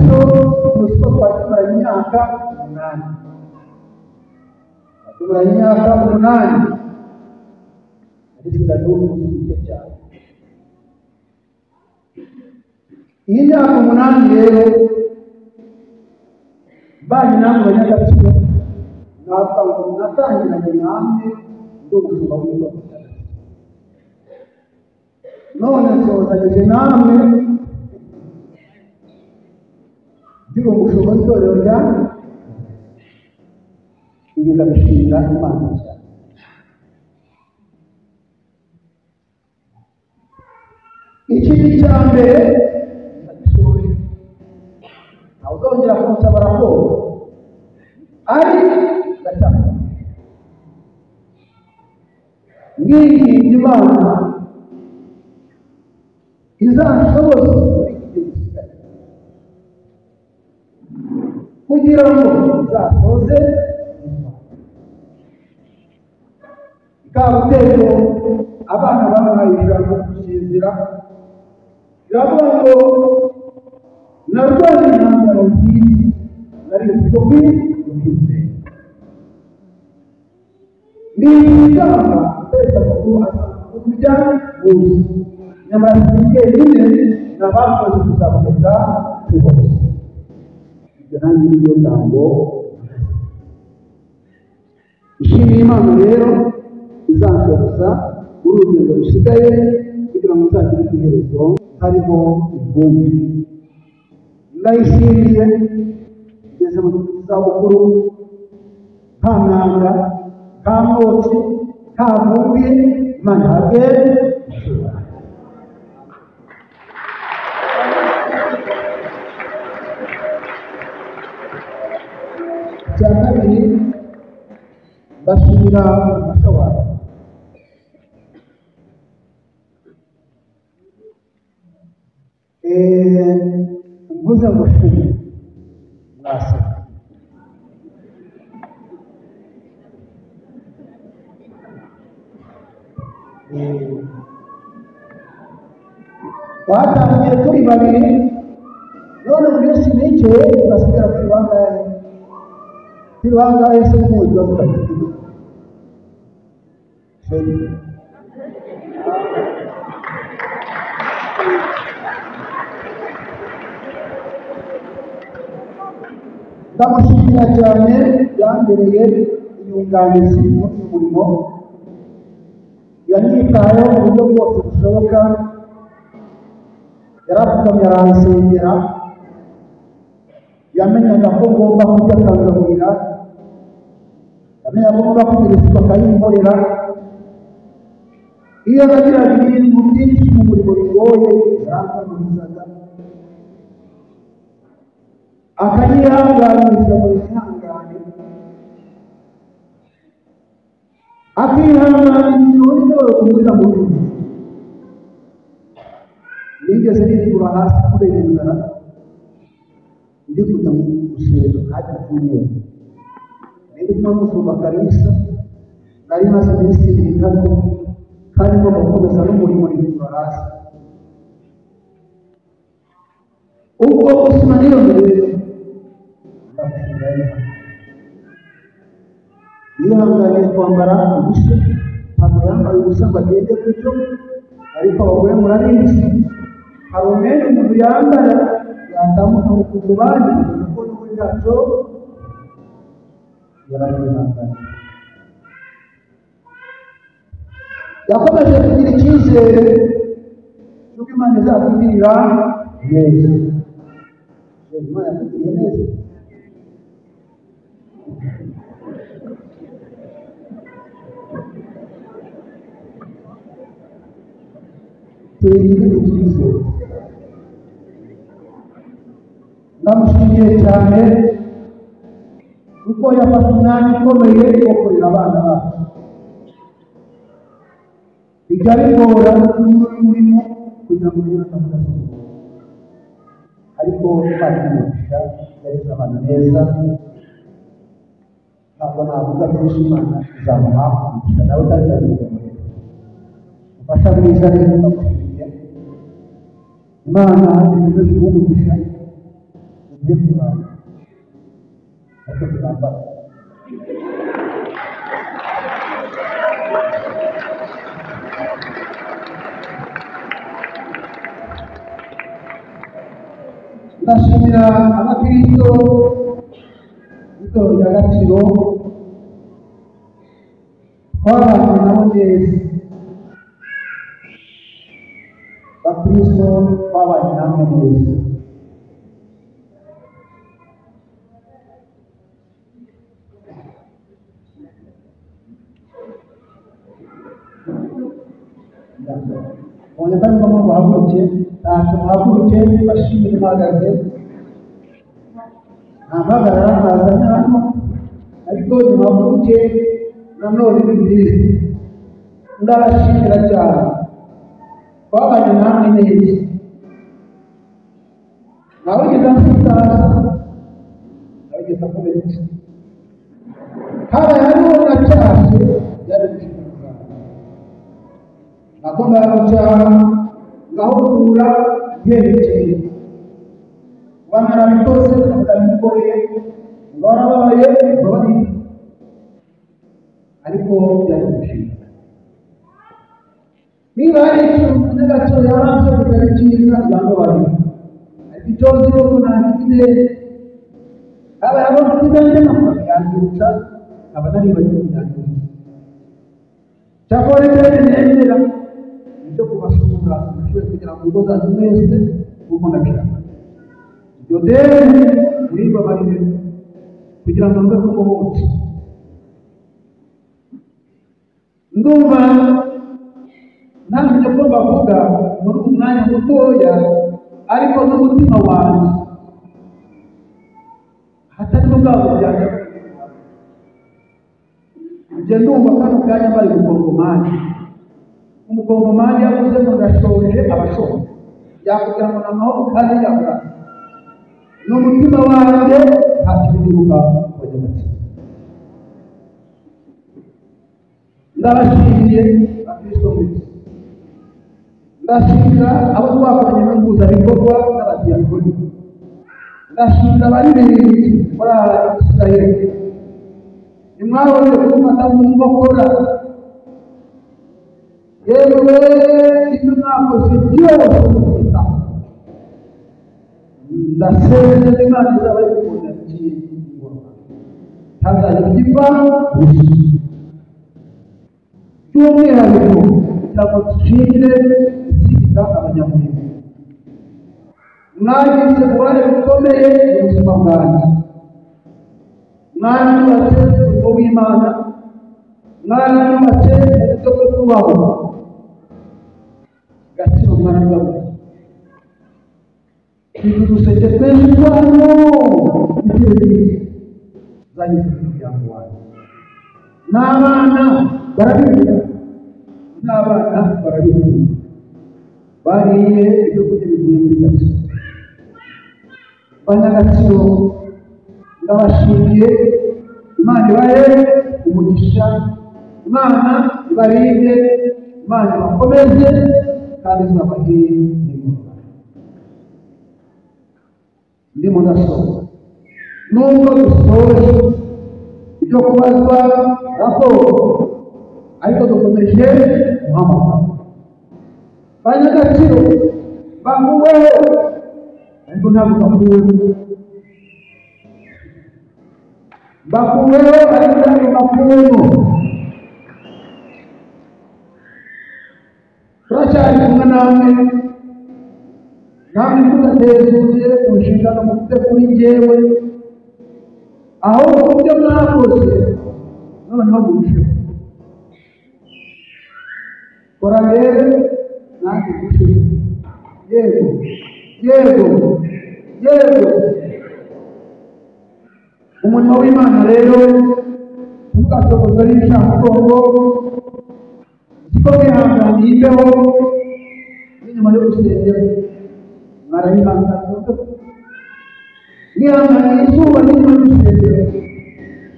Kristo umusiko twatumara imyaka 8. Tumara imyaka 8. Ariko ndaduka mu cyane. Iyi myaka 8 rero bani namwe banyagaciro natangiye natangiranye namwe ndo gushobora kwitwa none sozanye namwe biro gushobora itorero ryanjye ibintu bishinga Imana cyane. Ikindi cya mbere ndagishoje ntawe uzongera kunsaba raporo ari gatatu ngiyi Imana izashoboza muri iki gihe kugira ngo zasoze Kabutero abana babaye ijambo kuzizira iravuga ngo narwanye intambara nziza nari ububi bwize n'igamba pesa kuba kujya ubu nyamara nyine nabakoze kuzaboneka twose ibyo nanjye niyo jambo ishimira Imana rero izashoboza urugendo rusigaye kugira ngo uzagire iherezo hariho ubwumvi. Ndayishimiye ngeze mu zabukuru nta mwanda nta mwotsi nta vumbi Imana habe cya kabiri bashimira amashawara mvuze ngo shuri mwasa batangiye turi babiri none mu minsi mike basigara turi bangahe se n'umuntu bavuga ndamushimira cyane yambereye inyunganizi mu murimo yanyitayeho mu buryo bwose bushoboka yarapfukamye aransengera yamenyaga ko ngomba kujya akangabura yamenyaga ko ngomba kugira isuku akayinkorera iyo nagiraga ibintu byinshi mu murimo bigoye yarampamurizaga akanyihanganisha mu bihangane akihanganisha uburyo bakumurira mu bintu nigeze nitura hasi kubera inzara ndi kujya mu gusenga hajya kumweru ndi kumwe n'umushumba Kalisa nari maze iminsi 3 kandi ngomba gukomeza n'umurimo nitura hasi ubwo ubuzima niyo mbere yihanganiye kwambara ubusa ntabwo yambaye ubusa ngo agende gutyo ariko abagore murabizi hari umwenda umuntu yambara yatamuka ku bandi kuko n'ubundi ntacyo yarabyihanganiye yakomeje kugira icyizere cy'uko Imana izatugirira neza Imana yatugiriye neza tuyigirire icyizere ndamushimiye cyane kuko yafashe umwanya ukomeye wo kurera abana bacu bijya bigora n'umurimo kugira ngo ugire akamaro ariko bakimugisha yareze abana neza ntabwo navuga byinshi Imana izamuha umugisha nawe utazabigomba ufasha mwiza rero ndamushimiye Imana ikomeze kumugisha ndikura ariko turambara ndashimira abakristo itorero ry'Agaciro twabanye nabo neza, abakristo twabanye nabo neza. Abanyarwanda bamwe bahaguruke, ntacyo muhaguruke bashimire mpagaze, ntampagarara ntazanye hano, ariko nimuhaguruke nanone ni byiza. Ndabashimira cyane, twabanye namwe neza, ntawigeze ansitaza, ntawigeze akomera iki, habaye hariho na cyase byari bishimira nakomera gucyaha ngahugura byerekeye bamara bikoze bakabikoreye barabaye bari ariko byari bishimira niba hari ikintu n'agato yaranze bitari cyiza cyangwa bari ariko icyo nzi ko nandikide aba yabona kidende n'amafaranga yanditsa aba naribagiwe yanditsa cyakora nemera ibyo kubasura nashoboye kugira ngo ubwo zanjye mwese kuko ndabishaka ibyo deni muribabarire kugira ngo mbe kuko hose ndumva ntamenya ko bavuga muri umwanya mutoya ariko n'umutima wanjye hatarimo bwabo byajya njye ndumva kano kanya bari gukongomani umukongomani yavuze ngo ndashoje abashoboye yakugira ngo namahoro kandi yabura n'umutima wanjye ntacyo bibuka kujya gake. Ndabashimiye abakristo mwese, ndashimira abo twakoranye n'impuzabikorwa n'abadiyakoni, ndashimira abaririmbyi muri Isirayeli, nimwabonye kumfata mu nkokora yewe ibyo mwakoze byose mufita ndasenze n'Imana izaba yikunda ikintu ntazajya igiva by'umwihariko kugira ngo dushimire gutsinda abanyamurimo. Mwagize uruhare rukomeye mu buzima bwanjye, mwanyubatse umurimo w'Imana, mwanyubatse uburyo bwo kubaho Gaciro mwaragabuye ibintu duseke twese twano bitewe zagize umuryango wanjye n'abana barabivuga bariye ibyo kurya bivuye muri Gaciro. Banyagaciro ndabashimiye, Imana ibahe umugisha, Imana ibarinde, Imana ibakomeze kandi izabahe n'impuhwe. Ndi mudasobwa nubwo dusoje ibyo kubazwa raporo ariko dukomeje guhamagara Banyagaciro bakuweho ariko ntabwo bakuweho ariko ntabwo bakuweho. Turacyari kumwe namwe mudatezuye ku nshingano mufite kuri njyewe, aho ku byo mwakoze noneho murusheho kora rero nanjye gusheho. Yego umurimo w'Imana rero ntugasohoze ari inshamugongo, siko mwihanganiye imbeho n'inyuma y'urusengero mwarayihanganiye, mwihanganiye izuba n'inyuma y'urusengero,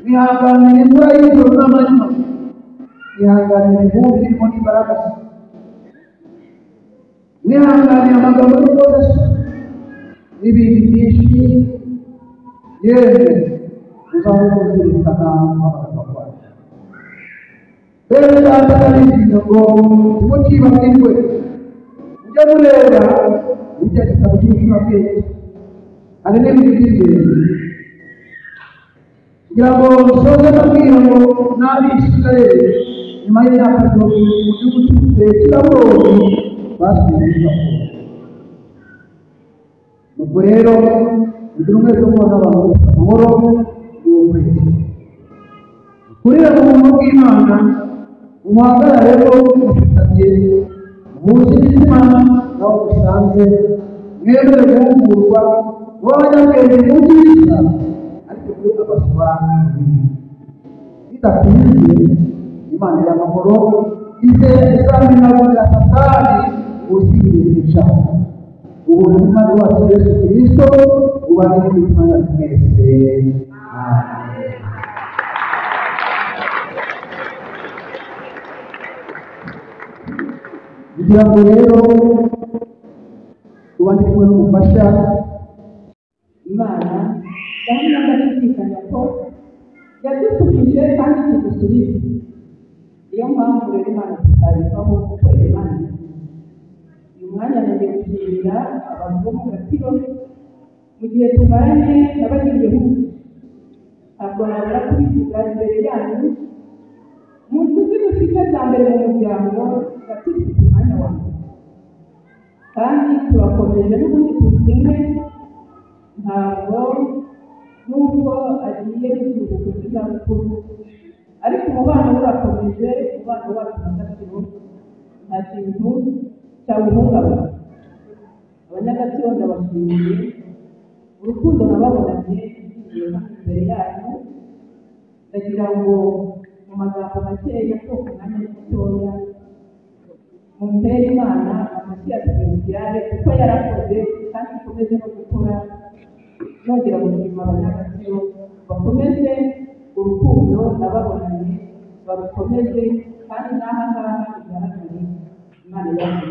mwihanganiye imvura y'ijoro n'amanywa, mwihanganiye ivumbi ririmo n'imbaraga, mwihanganiye amagambo y'urukozasoni n'ibindi byinshi yemwe uzabe kuzirikana amagambo kwacu. Rero data n'ibintu ngo ntimukibagirwe mujye mureba icyo gitabo cy'ubucurabwenge hari n'ibindi by'ingenzi kugira ngo musoze amabwira ngo n'Abisirayeli nyuma y'imyaka 40 mu gihugu cy'Abamori basubiye muri Gakondo. Nuko rero kugira umwete wo kubona abantu bose amahoro n'ukwezi kurira mu buntu bw'Imana umuhagarareho mufitanye muhuze imitima naho musanze mwemere guhugurwa w'abanyabwenge mu byiza ariko kuri abasobanurira bidatinze Imana y'amahoro ize izamenagurira Satani uzirinde icyaha ubuntu bw'Umwami wacu Yesu Kristo ubane n'imitima yacu mwese. Amen. Kugira ngo rero tubane kumwe n'umufasha Imana kandi ndashidikanya ko yadusubije kandi tudusubize. Iyo mpamvu rero Imana tutarivaho gukorera Imana. Uyu mwanya ngiye gushimira abantu bo mu Gatsiro mu gihe tumaranye n'abagiriye humwe. Ntabwo nabura kubivuga imbere yanyu mu nshuti dufite za mbere mu muryango Gatsiro umwanya wawe kandi turakomeje n'ubundi turi ntabwo nubwo agiye gusuhuka cy'izabukuru ariko umubano urakomeje umubano wacu na Gatsiro nta kintu cyawuhungabanya. Abanyagatsiro ndabashimiye urukundo nababonanye imbere yanyu. Ndagira ngo mu magambo makeya ko umwanya mutoya mumpere Imana amashyi ya Celestiale kuko yarakoze kandi ikomeze no gukora. Nongera gushima Abanyagatsiro bakomeze urukundo nababonanye barukomeze kandi n'aha ngaha bigaragare Imana yacu.